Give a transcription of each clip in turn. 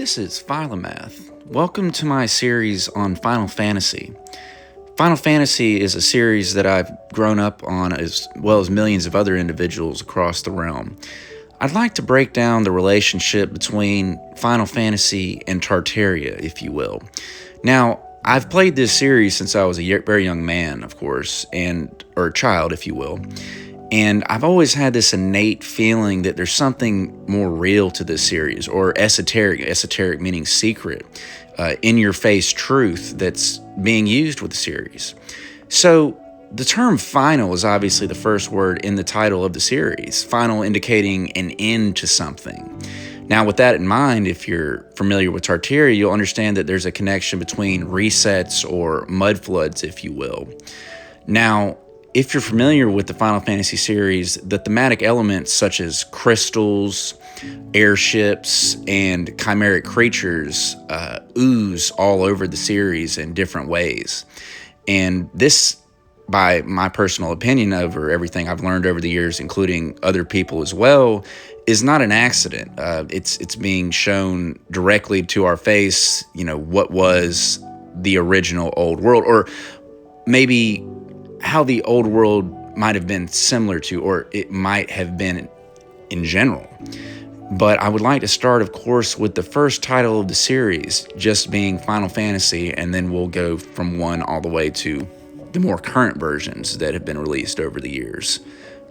This is Philomath. Welcome to my series on Final Fantasy. Final Fantasy is a series that I've grown up on as well as millions of other individuals across the realm. I'd like to break down the relationship between Final Fantasy and Tartaria, if you will. Now, I've played this series since I was a very young man, of course, or a child, if you will. And I've always had this innate feeling that there's something more real to this series, or esoteric meaning secret, in-your-face truth that's being used with the series. So the term final is obviously the first word in the title of the series, final indicating an end to something. Now, with that in mind, if you're familiar with Tartaria, you'll understand that there's a connection between resets or mud floods, if you will. Now, if you're familiar with the Final Fantasy series, the thematic elements such as crystals, airships, and chimeric creatures ooze all over the series in different ways. And this, by my personal opinion over everything I've learned over the years, including other people as well, is not an accident. It's being shown directly to our face, what was the original old world, or maybe how the old world might have been similar to, or it might have been in general. But I would like to start, of course, with the first title of the series, just being Final Fantasy, and then we'll go from one all the way to the more current versions that have been released over the years.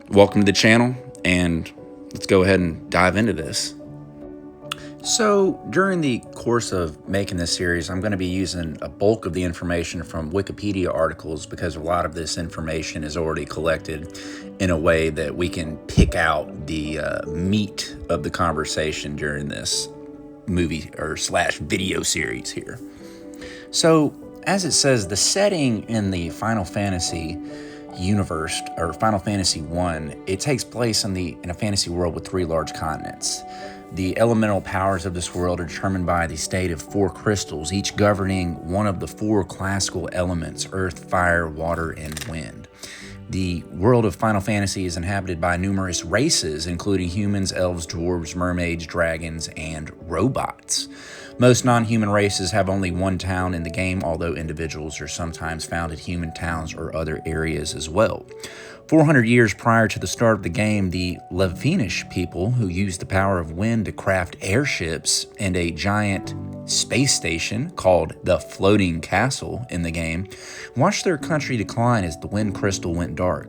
Welcome to the channel, and let's go ahead and dive into this. So, during the course of making this series, I'm going to be using a bulk of the information from Wikipedia articles because a lot of this information is already collected in a way that we can pick out the meat of the conversation during this movie or / video series here. So, as it says, the setting in the Final Fantasy universe, or Final Fantasy 1, it takes place in a fantasy world with 3 large continents. The elemental powers of this world are determined by the state of 4 crystals, each governing one of the 4 classical elements: earth, fire, water, and wind. The world of Final Fantasy is inhabited by numerous races, including humans, elves, dwarves, mermaids, dragons, and robots. Most non-human races have only one town in the game, although individuals are sometimes found at human towns or other areas as well. 400 years prior to the start of the game, the Levenish people, who used the power of wind to craft airships and a giant space station called the Floating Castle in the game, watched their country decline as the wind crystal went dark.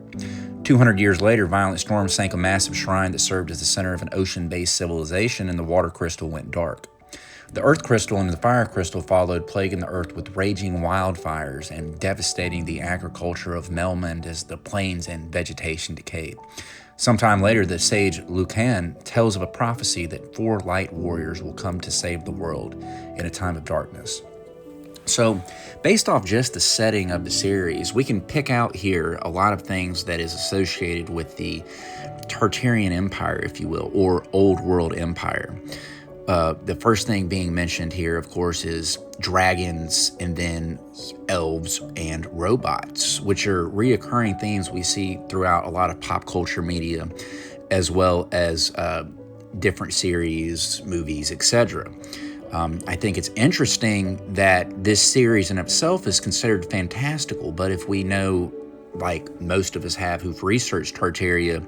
200 years later, violent storms sank a massive shrine that served as the center of an ocean-based civilization, and the water crystal went dark. The earth crystal and the fire crystal followed, plaguing the earth with raging wildfires and devastating the agriculture of Melmond as the plains and vegetation decayed. Sometime later, the sage Lucan tells of a prophecy that 4 light warriors will come to save the world in a time of darkness. So, based off just the setting of the series, we can pick out here a lot of things that is associated with the Tartarian Empire, if you will, or Old World Empire. The first thing being mentioned here, of course, is dragons and then elves and robots, which are reoccurring themes we see throughout a lot of pop culture media, as well as different series, movies, etc. I think it's interesting that this series in itself is considered fantastical, but if we know, like most of us have who've researched Tartaria,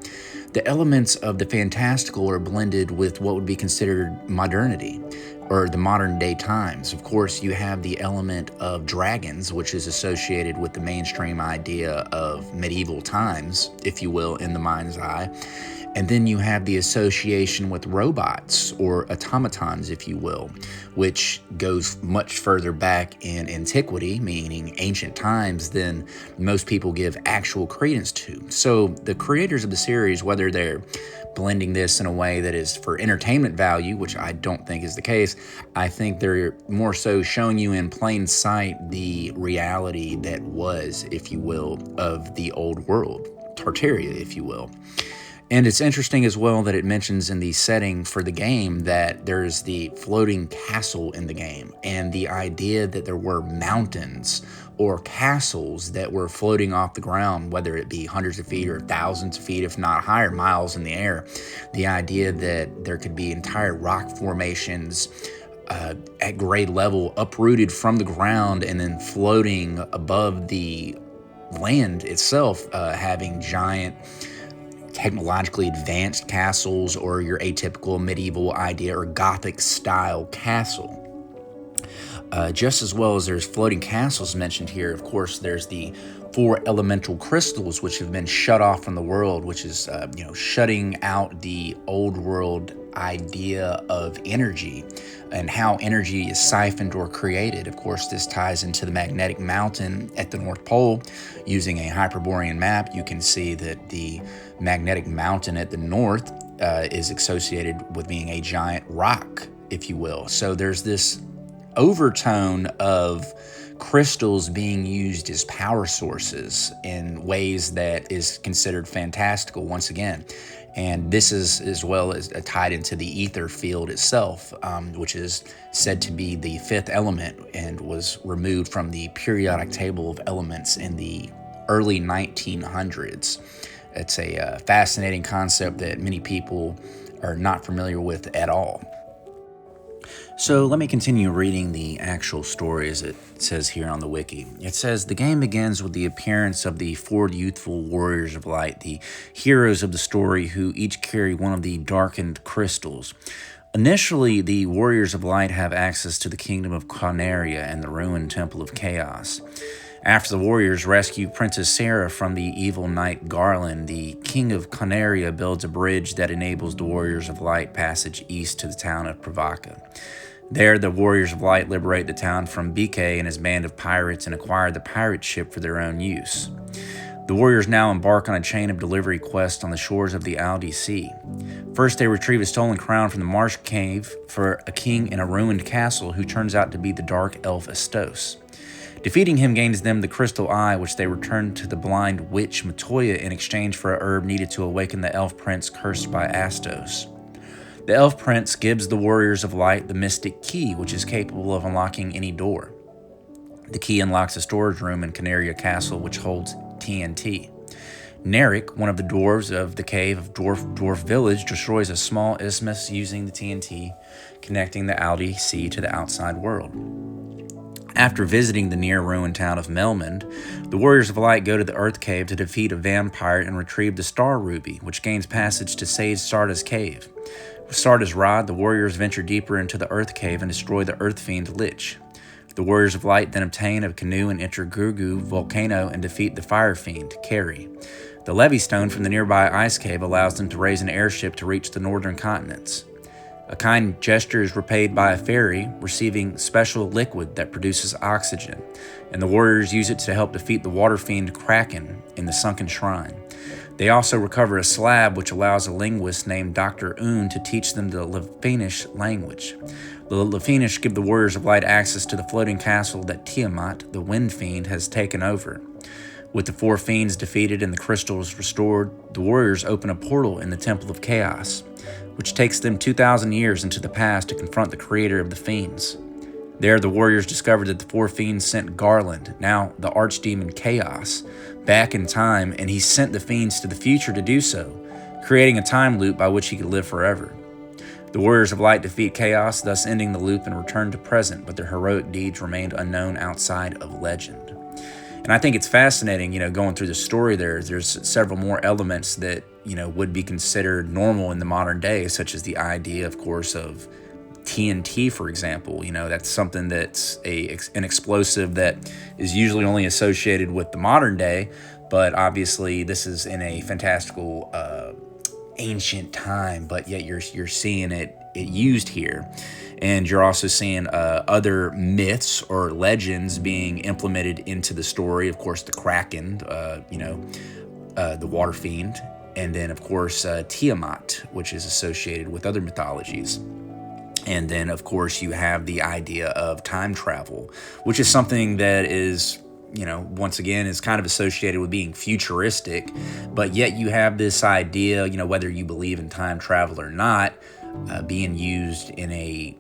the elements of the fantastical are blended with what would be considered modernity, or the modern day times. Of course, you have the element of dragons, which is associated with the mainstream idea of medieval times, if you will, in the mind's eye. And then you have the association with robots, or automatons, if you will, which goes much further back in antiquity, meaning ancient times, than most people give actual credence to. So the creators of the series, whether they're blending this in a way that is for entertainment value, which I don't think is the case, I think they're more so showing you in plain sight the reality that was, if you will, of the old world, Tartaria, if you will. And it's interesting as well that it mentions in the setting for the game that there's the floating castle in the game, and the idea that there were mountains or castles that were floating off the ground, whether it be hundreds of feet or thousands of feet, if not higher, miles in the air. The idea that there could be entire rock formations at grade level, uprooted from the ground and then floating above the land itself, having giant technologically advanced castles, or your atypical medieval idea or Gothic style castle. Just as well as there's floating castles mentioned here, of course, there's the 4 elemental crystals which have been shut off from the world, which is shutting out the old world idea of energy and how energy is siphoned or created. Of course, this ties into the magnetic mountain at the North Pole. Using a Hyperborean map, you can see that the magnetic mountain at the north is associated with being a giant rock, if you will. So there's this overtone of crystals being used as power sources in ways that is considered fantastical once again. And this is as well as tied into the ether field itself, which is said to be the 5th element and was removed from the periodic table of elements in the early 1900s. It's a fascinating concept that many people are not familiar with at all. So let me continue reading the actual story as it says here on the wiki. It says, the game begins with the appearance of the 4 youthful warriors of light, the heroes of the story, who each carry one of the darkened crystals. Initially, the warriors of light have access to the kingdom of Conaria and the ruined temple of chaos. After the warriors rescue Princess Sarah from the evil knight Garland, the king of Conaria builds a bridge that enables the warriors of light passage east to the town of Pravaka. There, the warriors of light liberate the town from BK and his band of pirates and acquire the pirate ship for their own use. The warriors now embark on a chain of delivery quests on the shores of the Aldi Sea. First, they retrieve a stolen crown from the marsh cave for a king in a ruined castle who turns out to be the dark elf Astos. Defeating him gains them the crystal eye, which they return to the blind witch Matoya in exchange for a herb needed to awaken the elf prince cursed by Astos. The elf prince gives the warriors of light the mystic key, which is capable of unlocking any door. The key unlocks a storage room in Canaria Castle, which holds TNT. Narek, one of the dwarves of the cave of Dwarf Village, destroys a small isthmus using the TNT, connecting the Aldi Sea to the outside world. After visiting the near-ruined town of Melmond, the Warriors of Light go to the Earth Cave to defeat a vampire and retrieve the Star Ruby, which gains passage to Sage Sarda's cave. With Sarda's rod, the warriors venture deeper into the Earth Cave and destroy the Earth Fiend Lich. The Warriors of Light then obtain a canoe and enter Gurgu Volcano and defeat the Fire Fiend, Carrie. The Levy Stone from the nearby Ice Cave allows them to raise an airship to reach the northern continents. A kind gesture is repaid by a fairy, receiving special liquid that produces oxygen, and the warriors use it to help defeat the water fiend Kraken in the sunken shrine. They also recover a slab which allows a linguist named Dr. Un to teach them the Lefinish language. The Lefinish give the Warriors of Light access to the floating castle that Tiamat, the Wind Fiend, has taken over. With the 4 fiends defeated and the crystals restored, the warriors open a portal in the Temple of Chaos, which takes them 2,000 years into the past to confront the creator of the fiends. There, the warriors discovered that the 4 fiends sent Garland, now the archdemon Chaos, back in time, and he sent the fiends to the future to do so, creating a time loop by which he could live forever. The Warriors of Light defeat Chaos, thus ending the loop and return to present, but their heroic deeds remained unknown outside of legend. And I think it's fascinating, going through the story there's several more elements that, would be considered normal in the modern day, such as the idea, of course, of TNT, for example. That's something that's an explosive that is usually only associated with the modern day, but obviously this is in a fantastical ancient time, but yet you're seeing it used here. And you're also seeing other myths or legends being implemented into the story. Of course, the Kraken, the Water Fiend, and then, of course, Tiamat, which is associated with other mythologies. And then, of course, you have the idea of time travel, which is something that is, once again, is kind of associated with being futuristic. But yet you have this idea, whether you believe in time travel or not, being used in a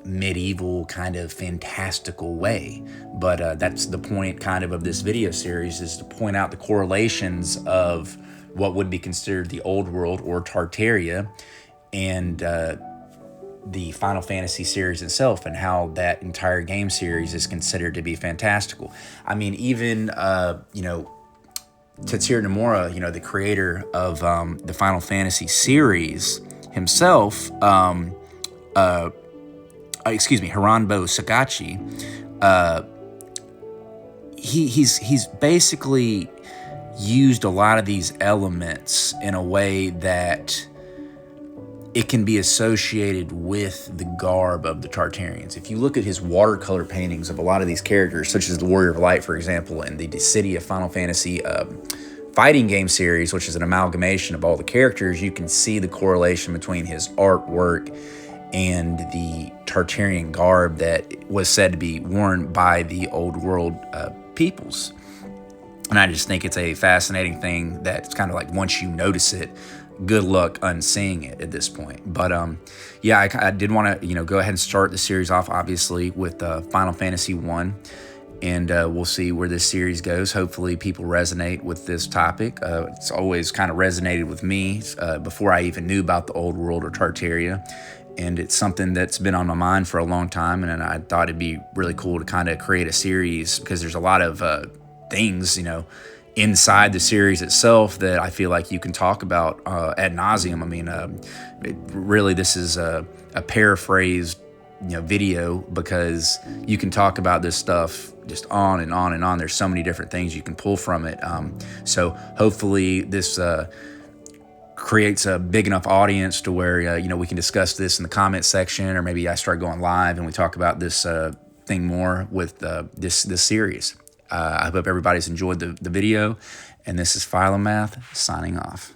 medieval kind of fantastical way. But that's the point kind of this video series, is to point out the correlations of what would be considered the old world or Tartaria and the Final Fantasy series itself and how that entire game series is considered to be fantastical. I mean, even Tetsuya Nomura, the creator of the Final Fantasy series himself, Hiranbo Sagachi, he's basically used a lot of these elements in a way that it can be associated with the garb of the Tartarians. If you look at his watercolor paintings of a lot of these characters, such as the Warrior of Light, for example, and the Dissidia Final Fantasy fighting game series, which is an amalgamation of all the characters, you can see the correlation between his artwork and the Tartarian garb that was said to be worn by the old world peoples. And I just think it's a fascinating thing that's kind of like, once you notice it, good luck unseeing it at this point. But I did want to go ahead and start the series off, obviously, with Final Fantasy 1. And we'll see where this series goes. Hopefully people resonate with this topic. It's always kind of resonated with me before I even knew about the old world or Tartaria. And it's something that's been on my mind for a long time. And I thought it'd be really cool to kind of create a series, because there's a lot of things, inside the series itself that I feel like you can talk about ad nauseum. I mean, really, this is a paraphrased video, because you can talk about this stuff just on and on and on. There's so many different things you can pull from it. So hopefully this creates a big enough audience to where we can discuss this in the comment section, or maybe I start going live and we talk about this thing more with this series. I hope everybody's enjoyed the video, and this is Philomath signing off.